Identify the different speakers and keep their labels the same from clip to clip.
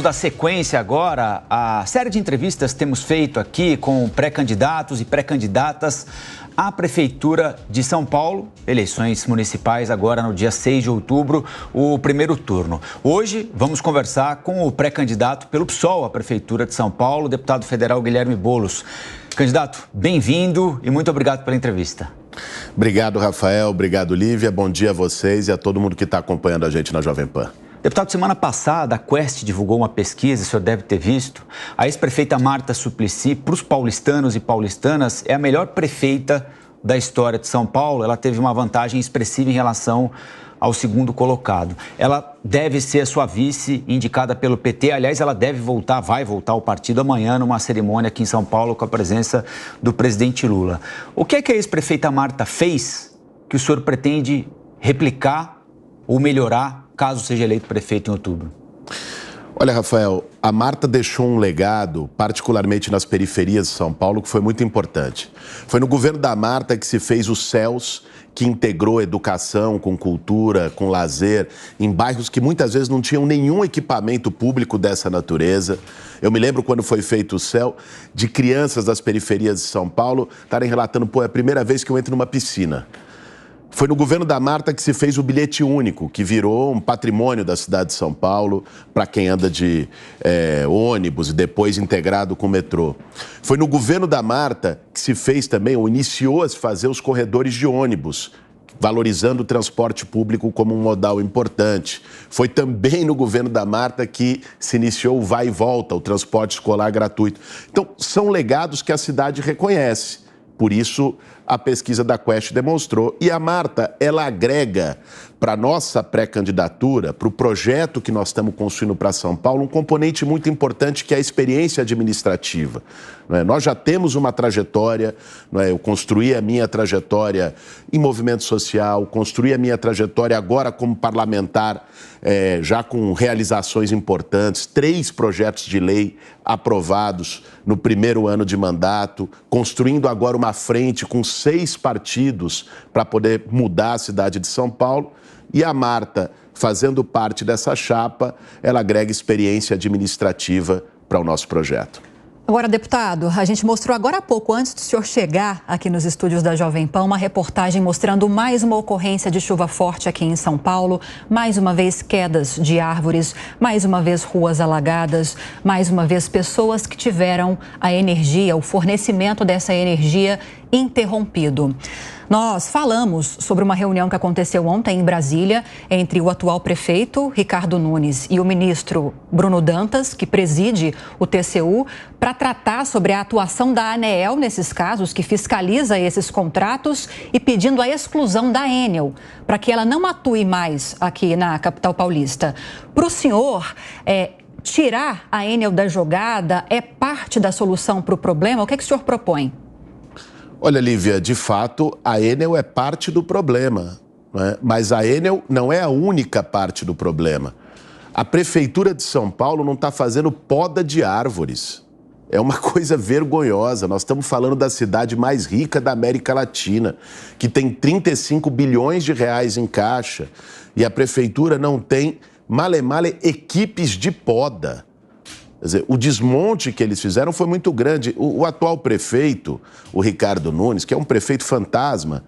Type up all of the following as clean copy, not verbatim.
Speaker 1: Da sequência agora, a série de entrevistas que temos feito aqui com pré-candidatos e pré-candidatas à Prefeitura de São Paulo, eleições municipais agora no dia 6 de outubro, o primeiro turno. Hoje vamos conversar com o pré-candidato pelo PSOL à Prefeitura de São Paulo, o deputado federal Guilherme Boulos. Candidato, bem-vindo e muito obrigado pela entrevista.
Speaker 2: Obrigado, Rafael. Obrigado, Lívia. Bom dia a vocês e a todo mundo que está acompanhando a gente na Jovem Pan.
Speaker 1: Deputado, semana passada, a Quest divulgou uma pesquisa, o senhor deve ter visto. A ex-prefeita Marta Suplicy, para os paulistanos e paulistanas, é a melhor prefeita da história de São Paulo. Ela teve uma vantagem expressiva em relação ao segundo colocado. Ela deve ser a sua vice, indicada pelo PT. Aliás, ela vai voltar ao partido amanhã numa cerimônia aqui em São Paulo com a presença do presidente Lula. O que é que a ex-prefeita Marta fez que o senhor pretende replicar ou melhorar caso seja eleito prefeito em outubro?
Speaker 2: Olha, Rafael, a Marta deixou um legado, particularmente nas periferias de São Paulo, que foi muito importante. Foi no governo da Marta que se fez os CELS, que integrou educação com cultura, com lazer, em bairros que muitas vezes não tinham nenhum equipamento público dessa natureza. Eu me lembro quando foi feito o CEL, de crianças das periferias de São Paulo estarem relatando, pô, é a primeira vez que eu entro numa piscina. Foi no governo da Marta que se fez o bilhete único, que virou um patrimônio da cidade de São Paulo para quem anda de ônibus e depois integrado com o metrô. Foi no governo da Marta que se fez também, ou iniciou a se fazer os corredores de ônibus, valorizando o transporte público como um modal importante. Foi também no governo da Marta que se iniciou o vai e volta, o transporte escolar gratuito. Então, são legados que a cidade reconhece. Por isso, a pesquisa da Quest demonstrou. E a Marta, ela agrega para a nossa pré-candidatura, para o projeto que nós estamos construindo para São Paulo, um componente muito importante que é a experiência administrativa. Nós já temos uma trajetória, eu construí a minha trajetória em movimento social, construí a minha trajetória agora como parlamentar, já com realizações importantes, 3 projetos de lei aprovados no primeiro ano de mandato, construindo agora uma frente com 6 partidos para poder mudar a cidade de São Paulo. E a Marta, fazendo parte dessa chapa, ela agrega experiência administrativa para o nosso projeto.
Speaker 3: Agora, deputado, a gente mostrou agora há pouco, antes do senhor chegar aqui nos estúdios da Jovem Pan, uma reportagem mostrando mais uma ocorrência de chuva forte aqui em São Paulo, mais uma vez quedas de árvores, mais uma vez ruas alagadas, mais uma vez pessoas que tiveram a energia, o fornecimento dessa energia interrompido. Nós falamos sobre uma reunião que aconteceu ontem em Brasília entre o atual prefeito, Ricardo Nunes, e o ministro Bruno Dantas, que preside o TCU, para tratar sobre a atuação da ANEEL nesses casos, que fiscaliza esses contratos, e pedindo a exclusão da Enel, para que ela não atue mais aqui na capital paulista. Para o senhor, tirar a Enel da jogada é parte da solução para o problema? O que é que o senhor propõe?
Speaker 2: Olha, Lívia, de fato, a Enel é parte do problema, mas a Enel não é a única parte do problema. A Prefeitura de São Paulo não está fazendo poda de árvores. É uma coisa vergonhosa. Nós estamos falando da cidade mais rica da América Latina, que tem 35 bilhões de reais em caixa, e a Prefeitura não tem, male equipes de poda. Quer dizer, o desmonte que eles fizeram foi muito grande. O atual prefeito, o Ricardo Nunes, que é um prefeito fantasma,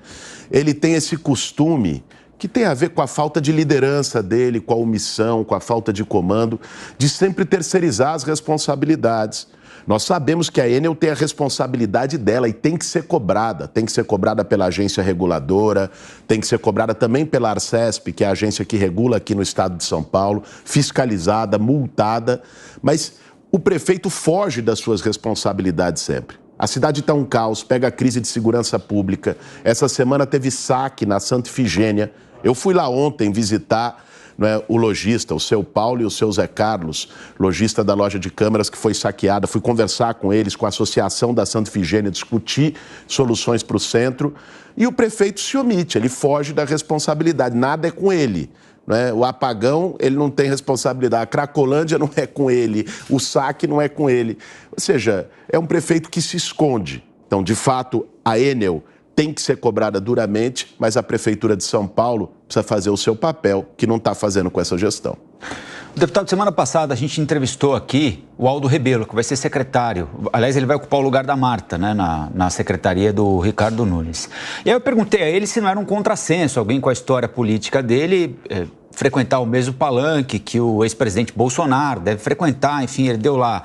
Speaker 2: ele tem esse costume que tem a ver com a falta de liderança dele, com a omissão, com a falta de comando, de sempre terceirizar as responsabilidades. Nós sabemos que a Enel tem a responsabilidade dela e tem que ser cobrada pela agência reguladora, tem que ser cobrada também pela Arcesp, que é a agência que regula aqui no estado de São Paulo, fiscalizada, multada, mas o prefeito foge das suas responsabilidades sempre. A cidade está um caos, pega a crise de segurança pública. Essa semana teve saque na Santa Ifigênia. Eu fui lá ontem visitar o lojista, o seu Paulo e o seu Zé Carlos, lojista da loja de câmeras que foi saqueada. Fui conversar com eles, com a associação da Santa Ifigênia, discutir soluções para o centro. E o prefeito se omite, ele foge da responsabilidade, nada é com ele. O apagão, ele não tem responsabilidade. A Cracolândia não é com ele, o saque não é com ele. Ou seja, é um prefeito que se esconde. Então, de fato, a Enel tem que ser cobrada duramente, mas a Prefeitura de São Paulo precisa fazer o seu papel, que não está fazendo com essa gestão.
Speaker 1: Deputado, semana passada a gente entrevistou aqui o Aldo Rebelo, que vai ser secretário. Aliás, ele vai ocupar o lugar da Marta, né, na secretaria do Ricardo Nunes. E aí eu perguntei a ele se não era um contrassenso, alguém com a história política dele frequentar o mesmo palanque que o ex-presidente Bolsonaro deve frequentar. Enfim, ele deu lá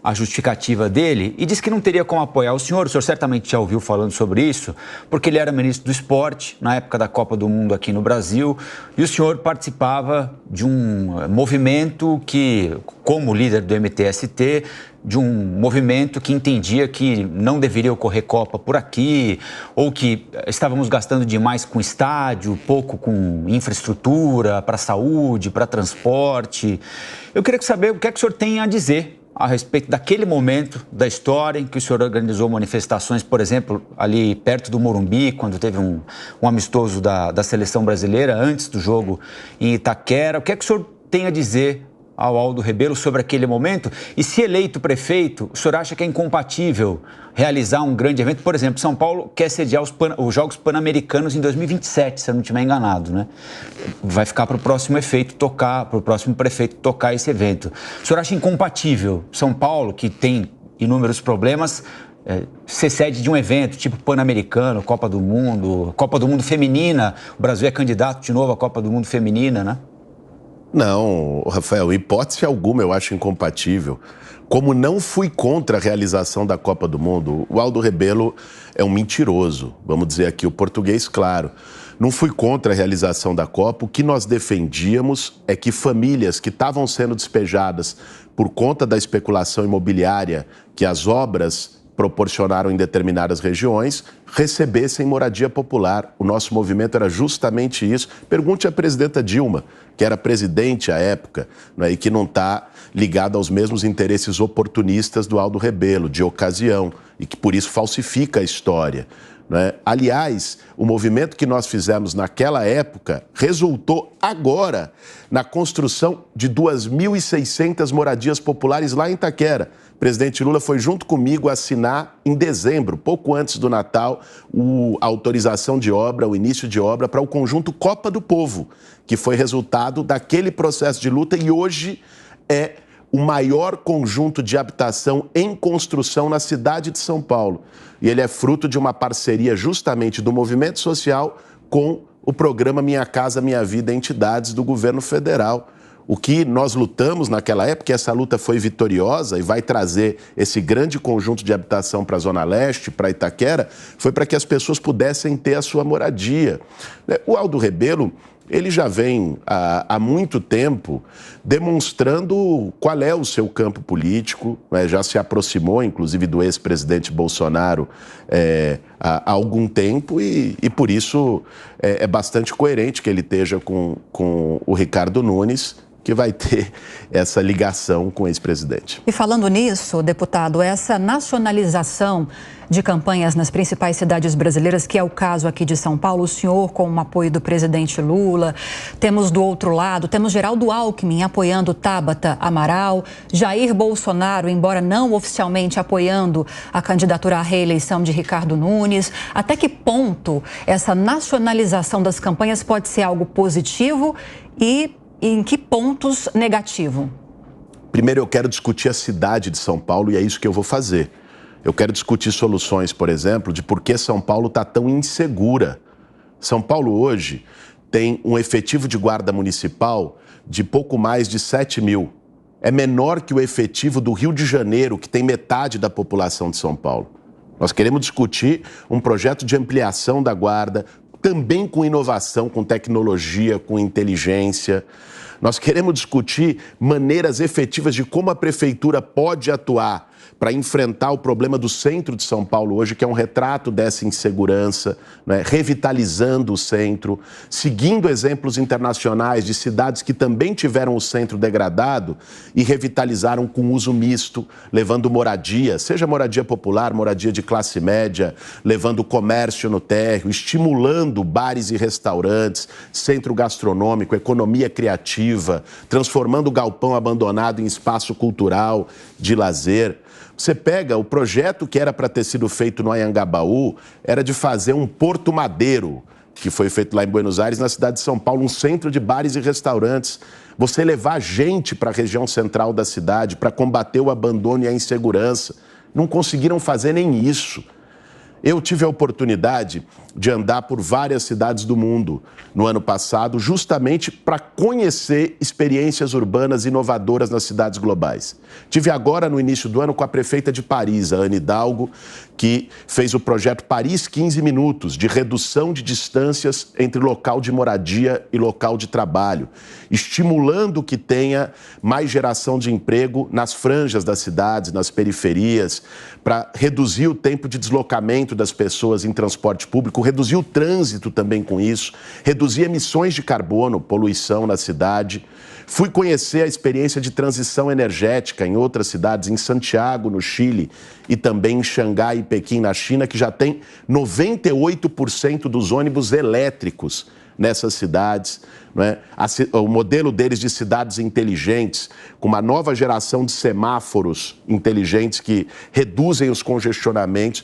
Speaker 1: a justificativa dele e disse que não teria como apoiar o senhor certamente já ouviu falando sobre isso, porque ele era ministro do esporte na época da Copa do Mundo aqui no Brasil e o senhor participava de um movimento que, como líder do MTST, de um movimento que entendia que não deveria ocorrer Copa por aqui, ou que estávamos gastando demais com estádio, pouco com infraestrutura, para saúde, para transporte. Eu queria saber o que é que o senhor tem a dizer a respeito daquele momento da história em que o senhor organizou manifestações, por exemplo, ali perto do Morumbi, quando teve um amistoso da seleção brasileira, antes do jogo em Itaquera. O que é que o senhor tem a dizer ao Aldo Rebelo sobre aquele momento? E se eleito prefeito, o senhor acha que é incompatível realizar um grande evento? Por exemplo, São Paulo quer sediar os Jogos Pan-Americanos em 2027, se eu não estiver enganado, né? Vai ficar para o próximo prefeito tocar esse evento. O senhor acha incompatível São Paulo, que tem inúmeros problemas, ser sede de um evento tipo Pan-Americano, Copa do Mundo feminina? O Brasil é candidato de novo à Copa do Mundo feminina, né?
Speaker 2: Não, Rafael, hipótese alguma eu acho incompatível. Como não fui contra a realização da Copa do Mundo, o Aldo Rebelo é um mentiroso, vamos dizer aqui o português claro. Não fui contra a realização da Copa, o que nós defendíamos é que famílias que estavam sendo despejadas por conta da especulação imobiliária que as obras proporcionaram em determinadas regiões, recebessem moradia popular. O nosso movimento era justamente isso. Pergunte à presidenta Dilma, que era presidente à época, né, e que não está ligada aos mesmos interesses oportunistas do Aldo Rebelo, de ocasião, e que por isso falsifica a história, né? Aliás, o movimento que nós fizemos naquela época resultou agora na construção de 2.600 moradias populares lá em Itaquera. O presidente Lula foi junto comigo assinar em dezembro, pouco antes do Natal, a autorização de obra, o início de obra para o conjunto Copa do Povo, que foi resultado daquele processo de luta e hoje é o maior conjunto de habitação em construção na cidade de São Paulo. E ele é fruto de uma parceria justamente do movimento social com o programa Minha Casa Minha Vida, entidades do governo federal. O que nós lutamos naquela época, essa luta foi vitoriosa e vai trazer esse grande conjunto de habitação para a Zona Leste, para Itaquera, foi para que as pessoas pudessem ter a sua moradia. O Aldo Rebelo, ele já vem há muito tempo demonstrando qual é o seu campo político, né? Já se aproximou, inclusive, do ex-presidente Bolsonaro há algum tempo e por isso é bastante coerente que ele esteja com o Ricardo Nunes, que vai ter essa ligação com o ex-presidente.
Speaker 3: E falando nisso, deputado, essa nacionalização de campanhas nas principais cidades brasileiras, que é o caso aqui de São Paulo, o senhor com o apoio do presidente Lula, temos do outro lado, temos Geraldo Alckmin apoiando Tabata Amaral, Jair Bolsonaro, embora não oficialmente apoiando a candidatura à reeleição de Ricardo Nunes. Até que ponto essa nacionalização das campanhas pode ser algo positivo e em que pontos negativo?
Speaker 2: Primeiro, eu quero discutir a cidade de São Paulo e é isso que eu vou fazer. Eu quero discutir soluções, por exemplo, de por que São Paulo está tão insegura. São Paulo hoje tem um efetivo de guarda municipal de pouco mais de 7 mil. É menor que o efetivo do Rio de Janeiro, que tem metade da população de São Paulo. Nós queremos discutir um projeto de ampliação da guarda, também com inovação, com tecnologia, com inteligência. Nós queremos discutir maneiras efetivas de como a prefeitura pode atuar para enfrentar o problema do centro de São Paulo hoje, que é um retrato dessa insegurança, né? Revitalizando o centro, seguindo exemplos internacionais de cidades que também tiveram o centro degradado e revitalizaram com uso misto, levando moradia, seja moradia popular, moradia de classe média, levando comércio no térreo, estimulando bares e restaurantes, centro gastronômico, economia criativa, transformando o galpão abandonado em espaço cultural, de lazer. Você pega o projeto que era para ter sido feito no Anhangabaú, era de fazer um porto madeiro, que foi feito lá em Buenos Aires, na cidade de São Paulo, um centro de bares e restaurantes. Você levar gente para a região central da cidade para combater o abandono e a insegurança. Não conseguiram fazer nem isso. Eu tive a oportunidade de andar por várias cidades do mundo no ano passado, justamente para conhecer experiências urbanas inovadoras nas cidades globais. Tive agora, no início do ano, com a prefeita de Paris, a Anne Hidalgo, que fez o projeto Paris 15 Minutos, de redução de distâncias entre local de moradia e local de trabalho, estimulando que tenha mais geração de emprego nas franjas das cidades, nas periferias, para reduzir o tempo de deslocamento das pessoas em transporte público, reduzir o trânsito também com isso, reduzir emissões de carbono, poluição na cidade. Fui conhecer a experiência de transição energética em outras cidades, em Santiago, no Chile, e também em Xangai e Pequim, na China, que já tem 98% dos ônibus elétricos nessas cidades. Não é? O modelo deles de cidades inteligentes, com uma nova geração de semáforos inteligentes que reduzem os congestionamentos.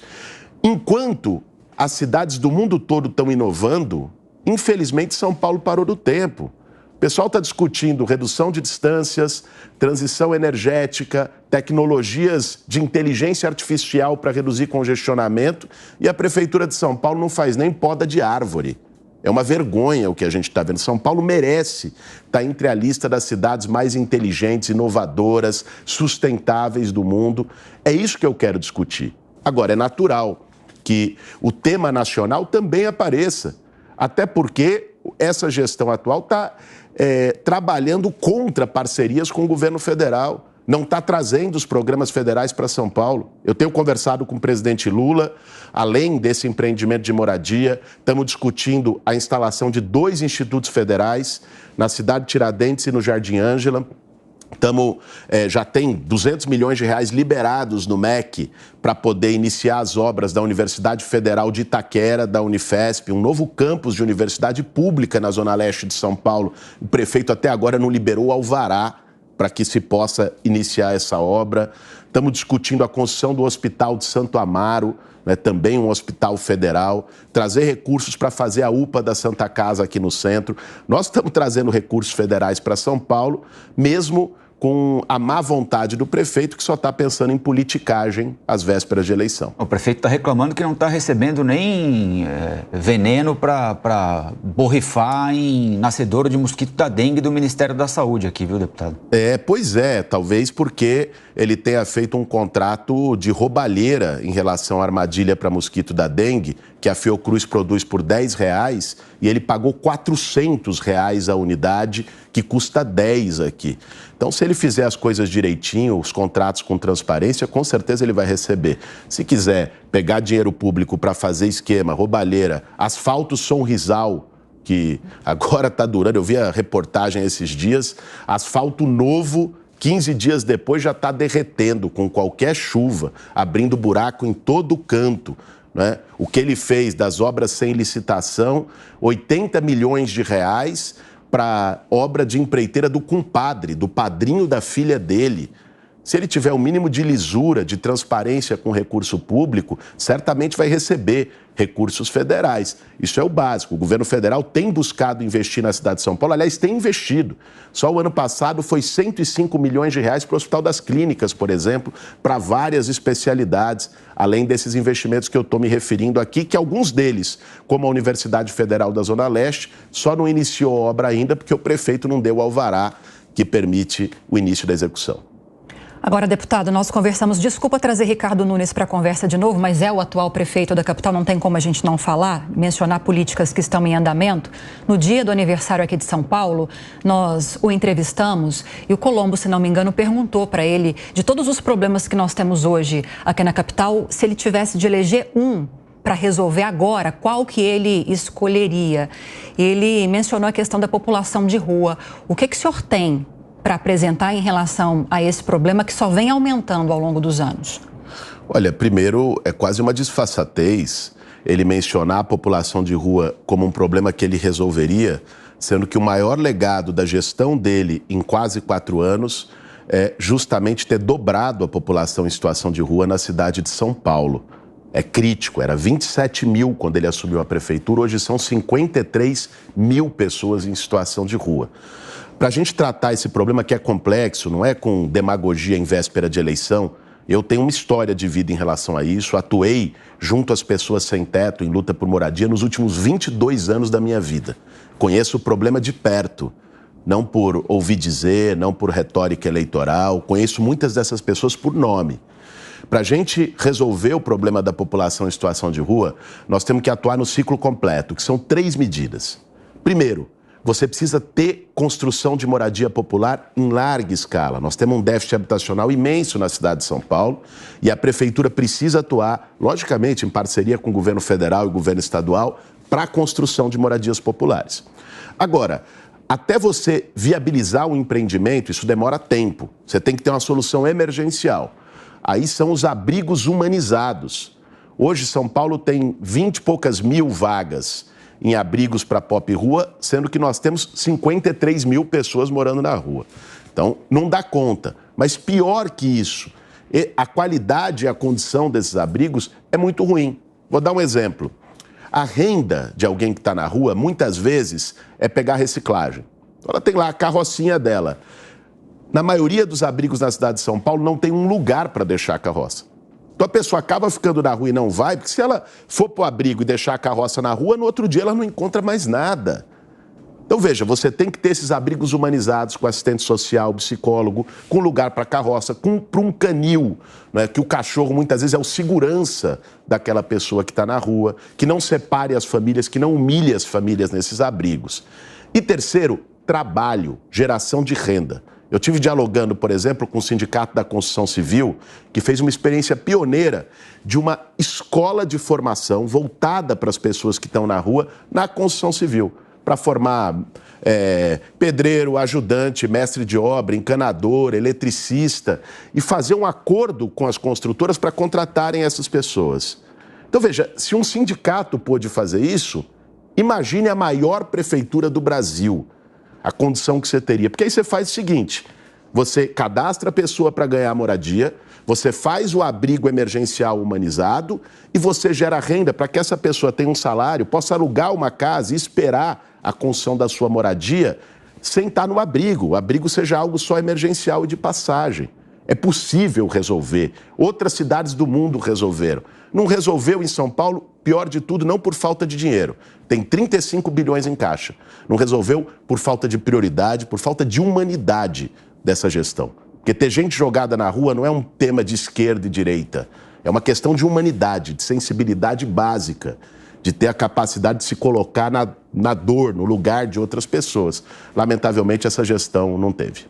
Speaker 2: Enquanto as cidades do mundo todo estão inovando, infelizmente São Paulo parou no tempo. O pessoal está discutindo redução de distâncias, transição energética, tecnologias de inteligência artificial para reduzir congestionamento, e a Prefeitura de São Paulo não faz nem poda de árvore. É uma vergonha o que a gente está vendo. São Paulo merece estar entre a lista das cidades mais inteligentes, inovadoras, sustentáveis do mundo. É isso que eu quero discutir. Agora, é natural que o tema nacional também apareça, até porque essa gestão atual está trabalhando contra parcerias com o governo federal, não está trazendo os programas federais para São Paulo. Eu tenho conversado com o presidente Lula, além desse empreendimento de moradia, estamos discutindo a instalação de 2 institutos federais na cidade de Tiradentes e no Jardim Ângela. Já tem 200 milhões de reais liberados no MEC para poder iniciar as obras da Universidade Federal de Itaquera, da Unifesp, um novo campus de universidade pública na Zona Leste de São Paulo. O prefeito até agora não liberou o alvará para que se possa iniciar essa obra. Estamos discutindo a construção do Hospital de Santo Amaro, né, também um hospital federal, trazer recursos para fazer a UPA da Santa Casa aqui no centro. Nós estamos trazendo recursos federais para São Paulo, mesmo com a má vontade do prefeito, que só está pensando em politicagem às vésperas de eleição.
Speaker 1: O prefeito está reclamando que não está recebendo nem veneno para borrifar em nascedouro de mosquito da dengue do Ministério da Saúde aqui, viu, deputado?
Speaker 2: Pois é, talvez porque ele tenha feito um contrato de roubalheira em relação à armadilha para mosquito da dengue, que a Fiocruz produz por R$10 e ele pagou R$400 a unidade, que custa 10 aqui. Então, se ele fizer as coisas direitinho, os contratos com transparência, com certeza ele vai receber. Se quiser pegar dinheiro público para fazer esquema, roubalheira, asfalto Sonrisal, que agora está durando, eu vi a reportagem esses dias, asfalto novo, 15 dias depois já está derretendo com qualquer chuva, abrindo buraco em todo o canto. Né? O que ele fez das obras sem licitação, 80 milhões de reais para obra de empreiteira do compadre, do padrinho da filha dele. Se ele tiver o mínimo de lisura, de transparência com recurso público, certamente vai receber recursos federais. Isso é o básico. O governo federal tem buscado investir na cidade de São Paulo, aliás, tem investido. Só o ano passado foi 105 milhões de reais para o Hospital das Clínicas, por exemplo, para várias especialidades, além desses investimentos que eu estou me referindo aqui, que alguns deles, como a Universidade Federal da Zona Leste, só não iniciou a obra ainda porque o prefeito não deu o alvará que permite o início da execução.
Speaker 3: Agora, deputado, nós conversamos, desculpa trazer Ricardo Nunes para a conversa de novo, mas é o atual prefeito da capital, não tem como a gente não falar, mencionar políticas que estão em andamento. No dia do aniversário aqui de São Paulo, nós o entrevistamos e o Colombo, se não me engano, perguntou para ele, de todos os problemas que nós temos hoje aqui na capital, se ele tivesse de eleger um para resolver agora, qual que ele escolheria? Ele mencionou a questão da população de rua. O que o senhor tem para apresentar em relação a esse problema que só vem aumentando ao longo dos anos?
Speaker 2: Olha, primeiro, é quase uma disfarçatez ele mencionar a população de rua como um problema que ele resolveria, sendo que o maior legado da gestão dele em quase 4 anos é justamente ter dobrado a população em situação de rua na cidade de São Paulo. É crítico, era 27 mil quando ele assumiu a prefeitura, hoje são 53 mil pessoas em situação de rua. Para a gente tratar esse problema que é complexo, não é com demagogia em véspera de eleição, eu tenho uma história de vida em relação a isso, atuei junto às pessoas sem teto em luta por moradia nos últimos 22 anos da minha vida. Conheço o problema de perto, não por ouvir dizer, não por retórica eleitoral, conheço muitas dessas pessoas por nome. Para a gente resolver o problema da população em situação de rua, nós temos que atuar no ciclo completo, que são 3 medidas. Primeiro, você precisa ter construção de moradia popular em larga escala. Nós temos um déficit habitacional imenso na cidade de São Paulo e a prefeitura precisa atuar, logicamente, em parceria com o governo federal e o governo estadual, para a construção de moradias populares. Agora, até você viabilizar um empreendimento, isso demora tempo. Você tem que ter uma solução emergencial. Aí são os abrigos humanizados. Hoje, São Paulo tem 20 e poucas mil vagas em abrigos para pop rua, sendo que nós temos 53 mil pessoas morando na rua. Então, não dá conta. Mas pior que isso, a qualidade e a condição desses abrigos é muito ruim. Vou dar um exemplo. A renda de alguém que está na rua, muitas vezes, é pegar reciclagem. Ela tem lá a carrocinha dela. Na maioria dos abrigos na cidade de São Paulo, não tem um lugar para deixar a carroça. Então a pessoa acaba ficando na rua e não vai, porque se ela for para o abrigo e deixar a carroça na rua, no outro dia ela não encontra mais nada. Então veja, você tem que ter esses abrigos humanizados com assistente social, psicólogo, com lugar para carroça, para um canil, né, que o cachorro muitas vezes é o segurança daquela pessoa que está na rua, que não separe as famílias, que não humilhe as famílias nesses abrigos. E terceiro, trabalho, geração de renda. Eu estive dialogando, por exemplo, com o Sindicato da Construção Civil, que fez uma experiência pioneira de uma escola de formação voltada para as pessoas que estão na rua na construção civil, para formar pedreiro, ajudante, mestre de obra, encanador, eletricista, e fazer um acordo com as construtoras para contratarem essas pessoas. Então, veja, se um sindicato pôde fazer isso, imagine a maior prefeitura do Brasil. A condição que você teria. Porque aí você faz o seguinte, você cadastra a pessoa para ganhar moradia, você faz o abrigo emergencial humanizado e você gera renda para que essa pessoa tenha um salário, possa alugar uma casa e esperar a construção da sua moradia sem estar no abrigo. O abrigo seja algo só emergencial e de passagem. É possível resolver. Outras cidades do mundo resolveram. Não resolveu em São Paulo, pior de tudo, não por falta de dinheiro. Tem 35 bilhões em caixa. Não resolveu por falta de prioridade, por falta de humanidade dessa gestão. Porque ter gente jogada na rua não é um tema de esquerda e direita. É uma questão de humanidade, de sensibilidade básica, de ter a capacidade de se colocar na dor, no lugar de outras pessoas. Lamentavelmente, essa gestão não teve.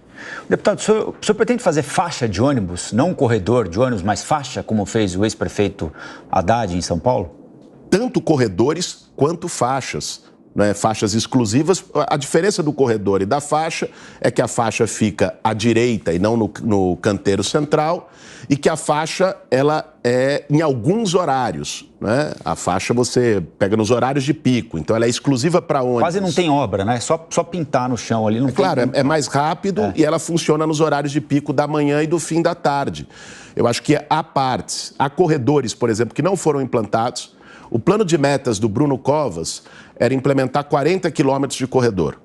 Speaker 1: Deputado, o senhor pretende fazer faixa de ônibus, não um corredor de ônibus, mas faixa, como fez o ex-prefeito Haddad em São Paulo?
Speaker 2: Tanto corredores quanto faixas, né? Faixas exclusivas. A diferença do corredor e da faixa é que a faixa fica à direita e não no canteiro central e que a faixa ela é em alguns horários, né? A faixa você pega nos horários de pico, então ela é exclusiva para ônibus.
Speaker 1: Quase não tem obra, né? Só pintar no chão ali. Não tem...
Speaker 2: Claro, é mais rápido e ela funciona nos horários de pico da manhã e do fim da tarde. Eu acho que há partes, há corredores, por exemplo, que não foram implantados. O plano de metas do Bruno Covas era implementar 40 quilômetros de corredor,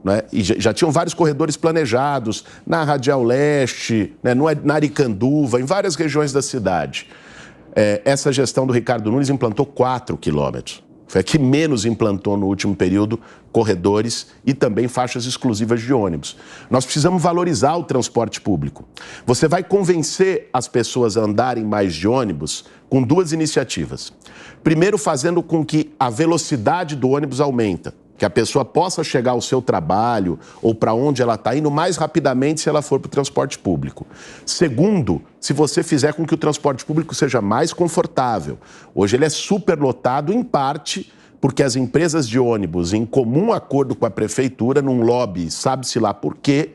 Speaker 2: né? E já tinham vários corredores planejados na Radial Leste, né? Na Aricanduva, em várias regiões da cidade. Essa gestão do Ricardo Nunes implantou 4 quilômetros. Foi a que menos implantou no último período corredores e também faixas exclusivas de ônibus. Nós precisamos valorizar o transporte público. Você vai convencer as pessoas a andarem mais de ônibus com 2 iniciativas. Primeiro, fazendo com que a velocidade do ônibus aumenta, que a pessoa possa chegar ao seu trabalho ou para onde ela está indo mais rapidamente se ela for para o transporte público. Segundo, se você fizer com que o transporte público seja mais confortável. Hoje ele é superlotado, em parte porque as empresas de ônibus, em comum acordo com a prefeitura, num lobby, sabe-se lá por quê,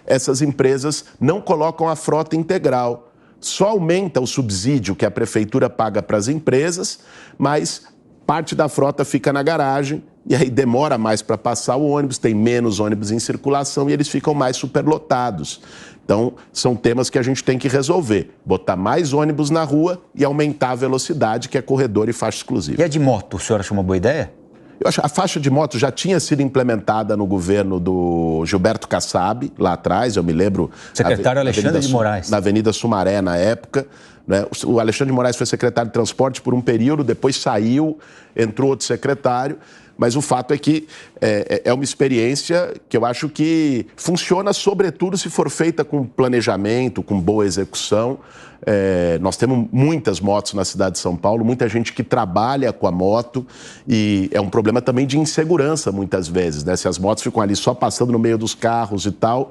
Speaker 2: essas empresas não colocam a frota integral. Só aumenta o subsídio que a prefeitura paga para as empresas, mas parte da frota fica na garagem e aí demora mais para passar o ônibus, tem menos ônibus em circulação e eles ficam mais superlotados. Então, são temas que a gente tem que resolver. Botar mais ônibus na rua e aumentar a velocidade, que é corredor e faixa exclusiva.
Speaker 1: E a de moto, o senhor achou uma boa ideia?
Speaker 2: Eu acho que a faixa de moto já tinha sido implementada no governo do Gilberto Kassab, lá atrás, eu me lembro...
Speaker 1: Secretário Alexandre de Moraes.
Speaker 2: Na Avenida Sumaré, na época. Né? O Alexandre de Moraes foi secretário de transporte por um período, depois saiu, entrou outro secretário. Mas o fato é que é uma experiência que eu acho que funciona, sobretudo, se for feita com planejamento, com boa execução. Nós temos muitas motos na cidade de São Paulo, muita gente que trabalha com a moto e é um problema também de insegurança, muitas vezes, né? Se as motos ficam ali só passando no meio dos carros e tal,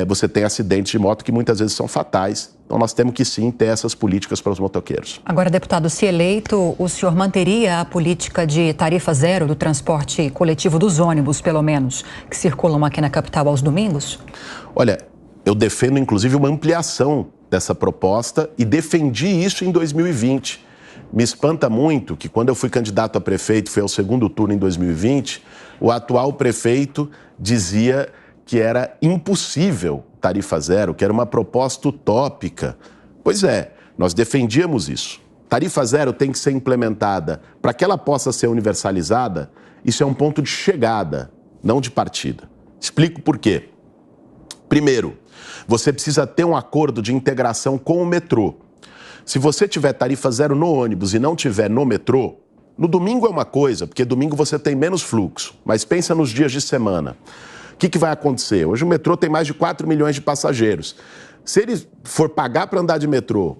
Speaker 2: você tem acidentes de moto que muitas vezes são fatais. Então, nós temos que, sim, ter essas políticas para os motoqueiros.
Speaker 3: Agora, deputado, se eleito, o senhor manteria a política de tarifa zero do transporte coletivo dos ônibus, pelo menos, que circulam aqui na capital aos domingos?
Speaker 2: Olha, eu defendo, inclusive, uma ampliação dessa proposta e defendi isso em 2020. Me espanta muito que, quando eu fui candidato a prefeito, foi ao segundo turno em 2020, o atual prefeito dizia que era impossível tarifa zero, que era uma proposta utópica. Pois é, nós defendíamos isso. Tarifa zero tem que ser implementada. Para que ela possa ser universalizada, isso é um ponto de chegada, não de partida. Explico por quê. Primeiro, você precisa ter um acordo de integração com o metrô. Se você tiver tarifa zero no ônibus e não tiver no metrô, no domingo é uma coisa, porque domingo você tem menos fluxo, mas pensa nos dias de semana. O que vai acontecer? Hoje o metrô tem mais de 4 milhões de passageiros. Se ele for pagar para andar de metrô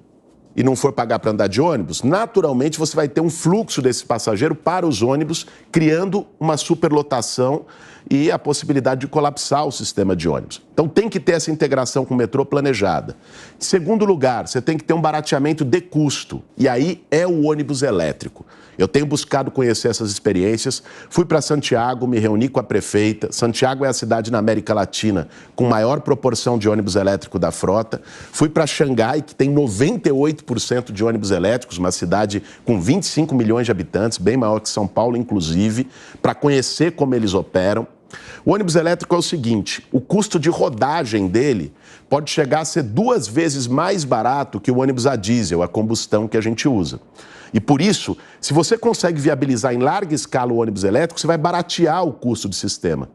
Speaker 2: e não for pagar para andar de ônibus, naturalmente você vai ter um fluxo desse passageiro para os ônibus, criando uma superlotação e a possibilidade de colapsar o sistema de ônibus. Então tem que ter essa integração com o metrô planejada. Em segundo lugar, você tem que ter um barateamento de custo, e aí é o ônibus elétrico. Eu tenho buscado conhecer essas experiências, fui para Santiago, me reuni com a prefeita. Santiago é a cidade na América Latina com maior proporção de ônibus elétrico da frota. Fui para Xangai, que tem 98% de ônibus elétricos, uma cidade com 25 milhões de habitantes, bem maior que São Paulo, inclusive, para conhecer como eles operam. O ônibus elétrico é o seguinte, o custo de rodagem dele pode chegar a ser 2 vezes mais barato que o ônibus a diesel, a combustão que a gente usa. E por isso, se você consegue viabilizar em larga escala o ônibus elétrico, você vai baratear o custo do sistema.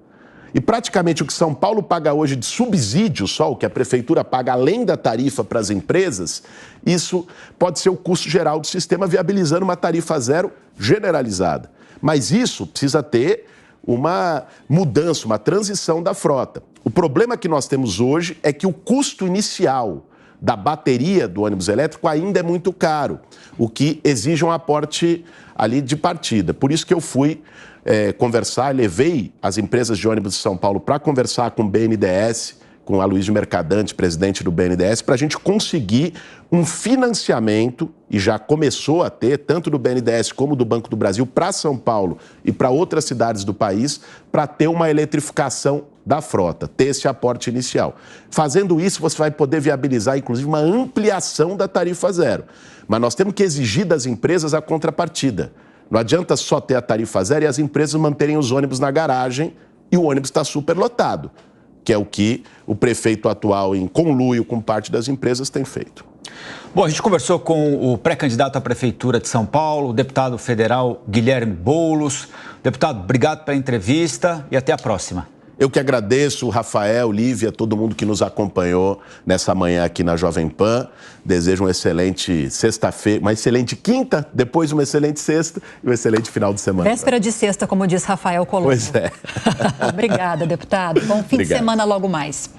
Speaker 2: E praticamente o que São Paulo paga hoje de subsídio só, o que a prefeitura paga além da tarifa para as empresas, isso pode ser o custo geral do sistema, viabilizando uma tarifa zero generalizada. Mas isso precisa ter uma mudança, uma transição da frota. O problema que nós temos hoje é que o custo inicial da bateria do ônibus elétrico ainda é muito caro, o que exige um aporte ali de partida. Por isso que eu fui conversar, levei as empresas de ônibus de São Paulo para conversar com o BNDES, com a Aloysio Mercadante, presidente do BNDES, para a gente conseguir um financiamento, e já começou a ter, tanto do BNDES como do Banco do Brasil, para São Paulo e para outras cidades do país, para ter uma eletrificação da frota, ter esse aporte inicial. Fazendo isso, você vai poder viabilizar, inclusive, uma ampliação da tarifa zero. Mas nós temos que exigir das empresas a contrapartida. Não adianta só ter a tarifa zero e as empresas manterem os ônibus na garagem e o ônibus está superlotado, que é o que o prefeito atual, em conluio com parte das empresas, tem feito.
Speaker 1: Bom, a gente conversou com o pré-candidato à Prefeitura de São Paulo, o deputado federal Guilherme Boulos. Deputado, obrigado pela entrevista e até a próxima.
Speaker 2: Eu que agradeço, Rafael, Lívia, todo mundo que nos acompanhou nessa manhã aqui na Jovem Pan. Desejo uma excelente sexta-feira, uma excelente quinta, depois uma excelente sexta e um excelente final de semana.
Speaker 3: Véspera de sexta, como diz Rafael Colombo.
Speaker 2: Pois é.
Speaker 3: Obrigada, deputado. Bom fim de semana logo mais.